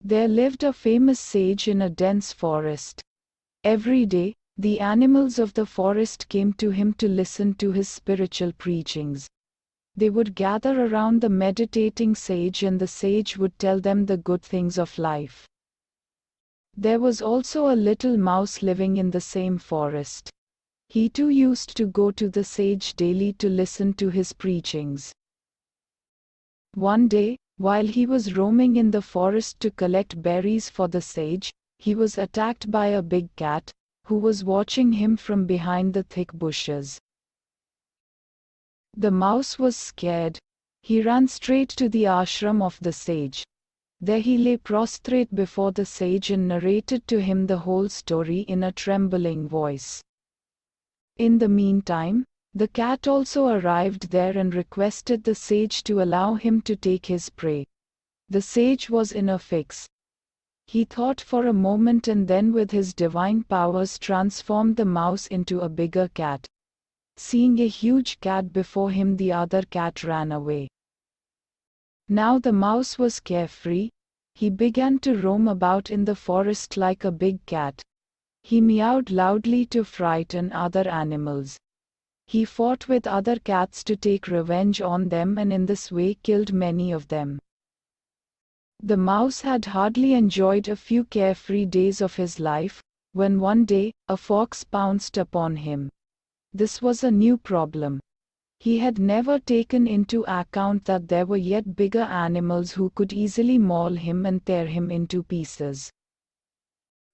There lived a famous sage in a dense forest. Every day, the animals of the forest came to him to listen to his spiritual preachings. They would gather around the meditating sage, and the sage would tell them the good things of life. There was also a little mouse living in the same forest. He too used to go to the sage daily to listen to his preachings. One day, while he was roaming in the forest to collect berries for the sage, he was attacked by a big cat, who was watching him from behind the thick bushes. The mouse was scared. He ran straight to the ashram of the sage. There he lay prostrate before the sage and narrated to him the whole story in a trembling voice. In the meantime, the cat also arrived there and requested the sage to allow him to take his prey. The sage was in a fix. He thought for a moment and then with his divine powers transformed the mouse into a bigger cat. Seeing a huge cat before him, the other cat ran away. Now the mouse was carefree. He began to roam about in the forest like a big cat. He meowed loudly to frighten other animals. He fought with other cats to take revenge on them, and in this way killed many of them. The mouse had hardly enjoyed a few carefree days of his life, when one day, a fox pounced upon him. This was a new problem. He had never taken into account that there were yet bigger animals who could easily maul him and tear him into pieces.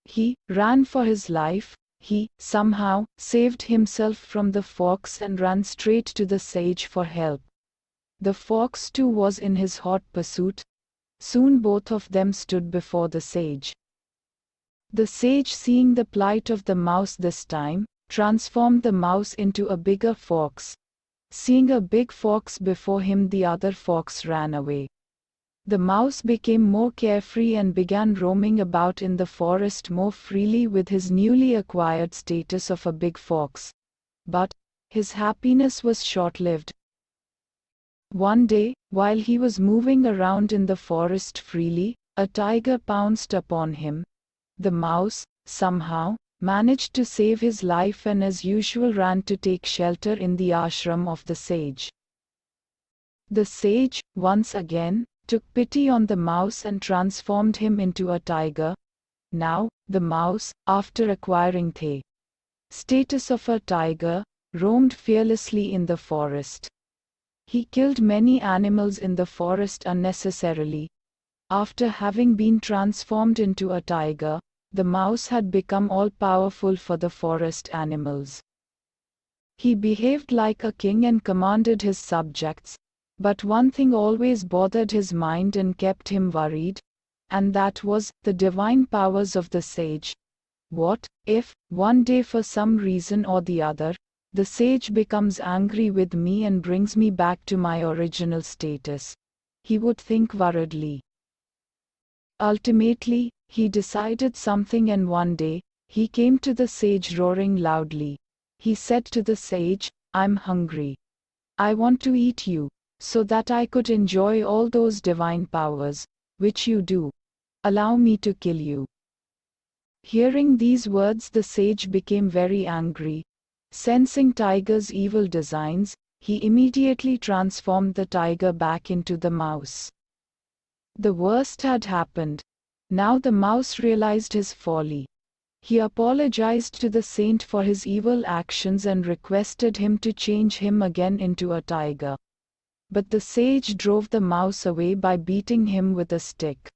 He ran for his life. He, somehow, saved himself from the fox and ran straight to the sage for help. The fox too was in his hot pursuit. Soon both of them stood before the sage. The sage, seeing the plight of the mouse this time, transformed the mouse into a bigger fox. Seeing a big fox before him, the other fox ran away. The mouse became more carefree and began roaming about in the forest more freely with his newly acquired status of a big fox. But his happiness was short-lived. One day, while he was moving around in the forest freely, a tiger pounced upon him. The mouse, somehow, managed to save his life and as usual ran to take shelter in the ashram of the sage. The sage, once again, took pity on the mouse and transformed him into a tiger. Now, the mouse, after acquiring the status of a tiger, roamed fearlessly in the forest. He killed many animals in the forest unnecessarily. After having been transformed into a tiger, the mouse had become all-powerful for the forest animals. He behaved like a king and commanded his subjects. But one thing always bothered his mind and kept him worried, and that was the divine powers of the sage. What if, one day for some reason or the other, the sage becomes angry with me and brings me back to my original status? He would think worriedly. Ultimately, he decided something, and one day, he came to the sage roaring loudly. He said to the sage, "I'm hungry. I want to eat you, so that I could enjoy all those divine powers, which you do. Allow me to kill you." Hearing these words, the sage became very angry. Sensing tiger's evil designs, he immediately transformed the tiger back into the mouse. The worst had happened. Now the mouse realized his folly. He apologized to the saint for his evil actions and requested him to change him again into a tiger. But the sage drove the mouse away by beating him with a stick.